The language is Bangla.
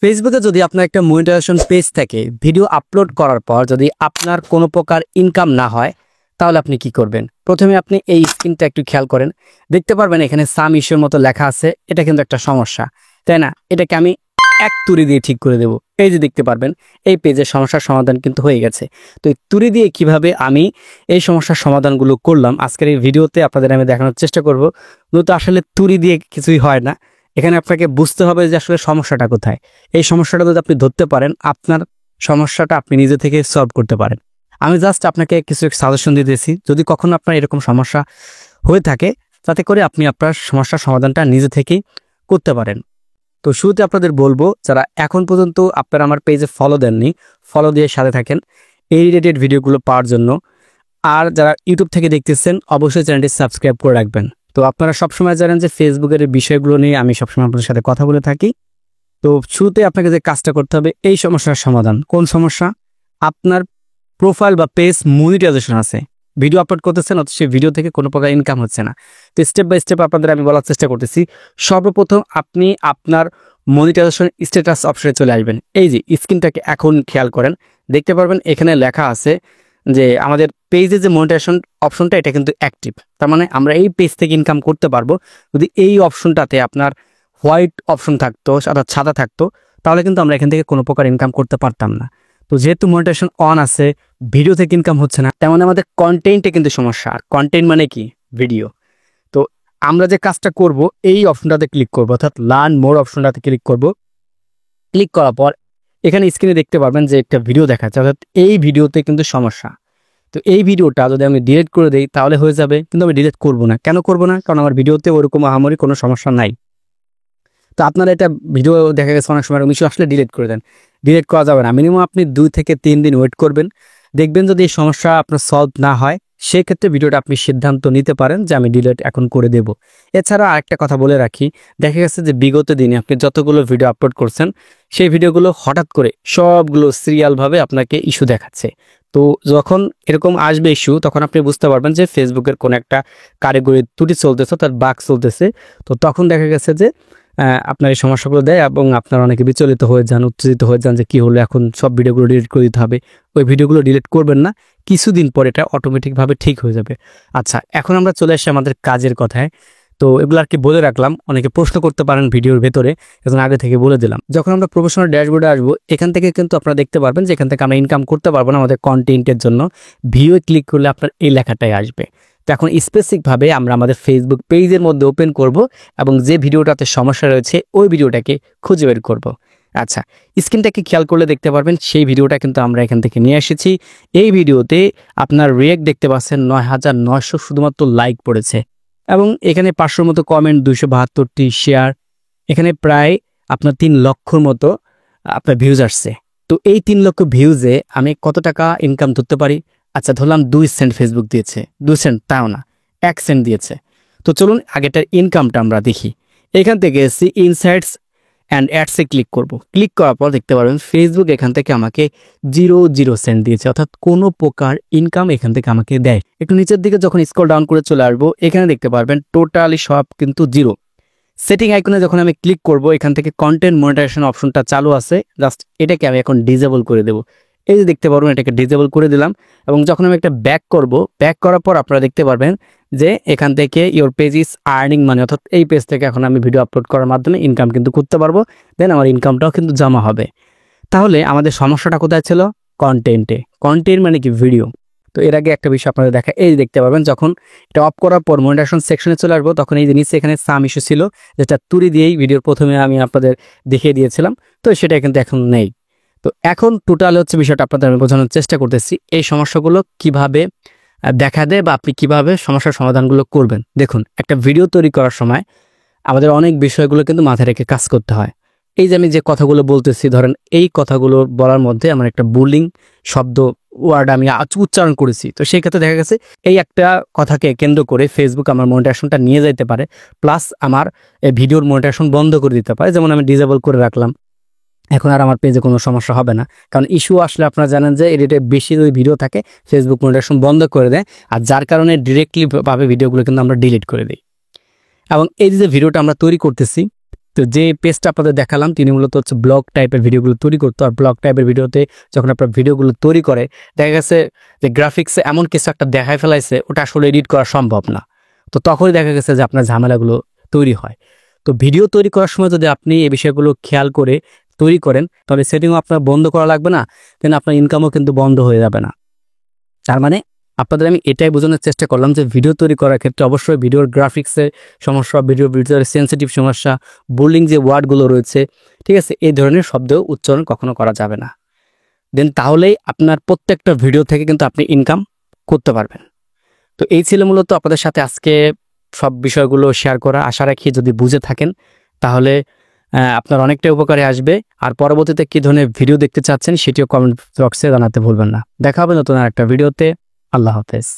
ফেসবুকে যদি আপনার একটা মনিটাইজেশন পেজ থাকে, ভিডিও আপলোড করার পর যদি আপনার কোনো প্রকার ইনকাম না হয়, তাহলে আপনি কি করবেন? প্রথমে আপনি এই স্ক্রিনটা একটু খেয়াল করেন, দেখতে পারবেন এখানে সাম ইস্যুর মতো লেখা আছে। এটা কিন্তু একটা সমস্যা, তাই না? এটাকে আমি এক তুড়ি দিয়ে ঠিক করে দেব। এই যে দেখতে পারবেন এই পেজের সমস্যার সমাধান কিন্তু হয়ে গেছে। তো এই তুড়ি দিয়ে কিভাবে আমি এই সমস্যার সমাধানগুলো করলাম আজকের এই ভিডিওতে আপনাদের আমি দেখানোর চেষ্টা করব। মূলত আসলে তুড়ি দিয়ে কিছুই হয় না, এখানে আপনাকে বুঝতে হবে যে আসলে সমস্যাটা কোথায়। এই সমস্যাটা যদি আপনি ধরতে পারেন, আপনার সমস্যাটা আপনি নিজে থেকে সলভ করতে পারেন। আমি জাস্ট আপনাকে কিছু সাজেশন দিতেছি, যদি কখনো আপনার এরকম সমস্যা হয়ে থাকে তাতে করে আপনি আপনার সমস্যার সমাধানটা নিজে থেকেই করতে পারেন। তো শুরুতে আপনাদের বলবো, যারা এখন পর্যন্ত আপনারা আমার পেজে ফলো দেননি, ফলো দিয়ে সাথে থাকেন এই রিলেটেড ভিডিওগুলো পাওয়ার জন্য। আর যারা ইউটিউব থেকে দেখতেছেন অবশ্যই চ্যানেলটি সাবস্ক্রাইব করে রাখবেন। তো আপনারা সবসময় জানেন যে ফেসবুকের বিষয়গুলো নিয়ে আমি সবসময় আপনাদের সাথে কথা বলে থাকি। তো শুরুতে আপনাকে যে কাজটা করতে হবে, এই সমস্যার সমাধান। কোন সমস্যা? আপনার প্রোফাইল বা পেজ মনিটাইজেশন আছে, ভিডিও আপলোড করতেছেন অথচ সেই ভিডিও থেকে কোনো প্রকার ইনকাম হচ্ছে না। তো স্টেপ বাই স্টেপ আপনাদের আমি বলার চেষ্টা করতেছি। সর্বপ্রথম আপনি আপনার মনিটাইজেশন স্ট্যাটাস অপশনে চলে আসবেন। এই যে স্ক্রিনটাকে এখন খেয়াল করেন, দেখতে পারবেন এখানে লেখা আছে যে আমাদের পেজে যে মনিটাইজেশন অপশনটা এটা কিন্তু অ্যাক্টিভ। তার মানে আমরা এই পেজ থেকে ইনকাম করতে পারবো। যদি এই অপশনটাতে আপনার হোয়াইট অপশন থাকতো, অর্থাৎ সাদা থাকতো, তাহলে কিন্তু আমরা এখান থেকে কোনো প্রকার ইনকাম করতে পারতাম না। তো যেহেতু মনিটাইজেশন অন আছে, ভিডিও থেকে ইনকাম হচ্ছে না, তেমন আমাদের কন্টেন্টে কিন্তু সমস্যা। আর কন্টেন্ট মানে কি? ভিডিও। তো আমরা যে কাজটা করব, এই অপশনটাতে ক্লিক করব, অর্থাৎ লার্ন মোর অপশনটাতে ক্লিক করব। ক্লিক করার পর এখানে স্ক্রিনে দেখতে পারবেন যে একটা ভিডিও দেখাচ্ছে, অর্থাৎ এই ভিডিওতে কিন্তু সমস্যা। তো এই ভিডিওটা যদি আমি ডিলিট করে দেই তাহলে হয়ে যাবে, কিন্তু আমি ডিলিট করব না। কেন করব না? কারণ আমার ভিডিওতে ওরকম আহামরি কোনো সমস্যা নাই। তো আপনারা এটা ভিডিও দেখা গেছে অনেক সময় মিশু আসলে ডিলিট করে দেন, ডিলিট করা যাবে না। মিনিমাম আপনি 2 থেকে 3 দিন ওয়েট করবেন, দেখবেন যদি এই সমস্যা আপনার সলভ না হয়, সেক্ষেত্রে ভিডিওটা আপনি সিদ্ধান্ত নিতে পারেন যে আমি ডিলিট এখন করে দেব। এছাড়া আরেকটা কথা বলে রাখি, দেখা গেছে যে বিগত দিনে আপনি যতগুলো ভিডিও আপলোড করছেন, সেই ভিডিওগুলো হঠাৎ করে সবগুলো সিরিয়ালভাবে আপনাকে ইস্যু দেখাচ্ছে। তো যখন এরকম আসবে ইস্যু, তখন আপনি বুঝতে পারবেন যে ফেসবুকের কোনো একটা কারিগরি ত্রুটি চলতেছে, তার বাগ চলতেছে। তো তখন দেখা গেছে যে আপনার এই সমস্যাগুলো দেয় এবং আপনার অনেকে বিচলিত হয়ে যান, উত্তেজিত হয়ে যান যে কি হলো, এখন সব ভিডিওগুলো ডিলিট করে দিতে হবে। ওই ভিডিওগুলো ডিলিট করবেন না, কিছুদিন পর এটা অটোমেটিকভাবে ঠিক হয়ে যাবে। আচ্ছা, এখন আমরা চলে আসি আমাদের কাজের কথায়। তো এগুলো আর কি বলে রাখলাম, অনেকে প্রশ্ন করতে পারেন ভিডিওর ভেতরে, এখন আগে থেকে বলে দিলাম। যখন আমরা প্রফেশনাল ড্যাশবোর্ডে আসবো, এখান থেকে কিন্তু আপনারা দেখতে পারবেন যে এখান থেকে আমরা ইনকাম করতে পারবো না আমাদের কন্টেন্টের জন্য। ভিডিও ক্লিক করলে আপনার এই লেখাটাই আসবে। তো এখন স্পেসিফিকভাবে আমরা আমাদের ফেসবুক পেজের মধ্যে ওপেন করব এবং যে ভিডিওটাতে সমস্যা রয়েছে ওই ভিডিওটাকে খুঁজে বের করব। আচ্ছা, স্ক্রিনটাকে খেয়াল করলে দেখতে পারবেন সেই ভিডিওটা কিন্তু আমরা এখান থেকে নিয়ে এসেছি। এই ভিডিওতে আপনার রিয়েক্ট দেখতে পাচ্ছেন ৯,৯০০ শুধুমাত্র লাইক পড়েছে এবং এখানে 500 মতো কমেন্ট, 272টি শেয়ার, এখানে প্রায় আপনার 3 লক্ষর মতো আপনার ভিউজ আসছে। তো এই 3 লক্ষ ভিউজে আমি কত টাকা ইনকাম ধরতে পারি? আচ্ছা, ধরলাম 2 সেন্ট ফেসবুক দিয়েছে। 2 সেন্ট তাও না, 1 সেন্ট দিয়েছে। তো চলুন আগেটার ইনকামটা আমরা দেখি। এখান থেকে সি ইনসাইটস অ্যান্ড অ্যাডসে ক্লিক করব। ক্লিক করার পর দেখতে পারবেন ফেসবুক এখান থেকে আমাকে 0 সেন্ট দিয়েছে, অর্থাৎ কোনো প্রকার ইনকাম এখান থেকে আমাকে দেয়। একটু নিচের দিকে যখন স্ক্রল ডাউন করে চলে আসবো, এখানে দেখতে পারবেন টোটালি সব কিন্তু 0। সেটিং আইকনে যখন আমি ক্লিক করব, এখান থেকে কন্টেন্ট মনিটাইজেশন অপশনটা চালু আছে, জাস্ট এটাকে আমি এখন ডিসেবল করে দেব। এই যে দেখতে পারবেন এটাকে ডিসেবল করে দিলাম এবং যখন আমি একটা ব্যাক করব, ব্যাক করার পর আপনারা দেখতে পারবেন যে এখান থেকে your page is earning money, অর্থাৎ এই পেজ থেকে এখন আমি ভিডিও আপলোড করার মাধ্যমে ইনকাম কিন্তু করতে পারবো, দেন আমার ইনকামটাও কিন্তু জমা হবে। তাহলে আমাদের সমস্যাটা কোথায় ছিল? কন্টেন্টে। কন্টেন্ট মানে কি? ভিডিও। তো এর আগে একটা বিষয় আপনাদের দেখা, এই দেখতে পারবেন যখন এটা অফ করার পর মনিটাইজেশন সেকশনে চলে আসবো, তখন এই যে নিচে এখানে সাম ইস্যু ছিল, যেটা তুড়ি দিয়েই ভিডিওর প্রথমে আমি আপনাদের দেখিয়ে দিয়েছিলাম। তো সেটা কিন্তু এখন নেই। তো এখন টোটাল হচ্ছে বিষয়টা আপনাদের আমি বোঝানোর চেষ্টা করতেছি, এই সমস্যাগুলো কিভাবে দেখা দেয় বা আপনি কিভাবে সমস্যার সমাধানগুলো করবেন। দেখুন, একটা ভিডিও তৈরি করার সময় আমাদের অনেক বিষয়গুলো কিন্তু মাথায় রেখে কাজ করতে হয়। এই যে আমি যে কথাগুলো বলতেছি, ধরেন এই কথাগুলো বলার মধ্যে আমার একটা বুলিং শব্দ ওয়ার্ড আমি উচ্চারণ করেছি, তো সেই ক্ষেত্রে দেখা গেছে এই একটা কথাকে কেন্দ্র করে ফেসবুক আমার মনিটাইজেশনটা নিয়ে যেতে পারে, প্লাস আমার এই ভিডিওর মনিটাইজেশন বন্ধ করে দিতে পারে। যেমন আমি ডিসেবল করে রাখলাম, এখন আর আমার পেজে কোনো সমস্যা হবে না। কারণ ইস্যু আসলে আপনারা জানেন যে এডিটে বেশি যদি ভিডিও থাকে ফেসবুক মনিটাইজেশন বন্ধ করে দেয়, আর যার কারণে ডিরেক্টলি ভাবে ভিডিওগুলো কিন্তু আমরা ডিলিট করে দিই। এবং এই যে ভিডিওটা আমরা তৈরি করতেছি, তো যে পেজটা আপনাদের দেখালাম তিনি মূলত হচ্ছে ব্লগ টাইপের ভিডিওগুলো তৈরি করতো। আর ব্লগ টাইপের ভিডিওতে যখন আপনার ভিডিওগুলো তৈরি করে দেখা গেছে যে গ্রাফিক্সে এমন কিছু একটা দেখায় ফেলাইছে ওটা আসলে এডিট করা সম্ভব না। তো তখনই দেখা গেছে যে আপনার ঝামেলাগুলো তৈরি হয়। তো ভিডিও তৈরি করার সময় যদি আপনি এই বিষয়গুলো খেয়াল করে তৈরি করেন তাহলে সেটিংও আপনার বন্ধ করা লাগবে না, দেন আপনার ইনকামও কিন্তু বন্ধ হয়ে যাবে না। তার মানে আপনাদের আমি এটাই বোঝানোর চেষ্টা করলাম যে ভিডিও তৈরি করার ক্ষেত্রে অবশ্যই ভিডিওর গ্রাফিক্সের সমস্যা, ভিডিওর ভিতরে সেন্সিটিভ সমস্যা, বোল্ডিং যে ওয়ার্ডগুলো রয়েছে, ঠিক আছে, এই ধরনের শব্দ উচ্চারণ কখনো করা যাবে না। দেন তাহলেই আপনার প্রত্যেকটা ভিডিও থেকে কিন্তু আপনি ইনকাম করতে পারবেন। তো এই ছিল মূলত আপনাদের সাথে আজকে সব বিষয়গুলো শেয়ার করা। আশা রাখি যদি বুঝে থাকেন তাহলে আপনার অনেকটাই উপকারে আসবে। আর পরবর্তীতে কী ধরনের ভিডিও দেখতে চাচ্ছেন সেটিও কমেন্ট বক্সে জানাতে ভুলবেন না। দেখা হবে নতুন আরেকটা ভিডিওতে। আল্লাহ হাফেজ।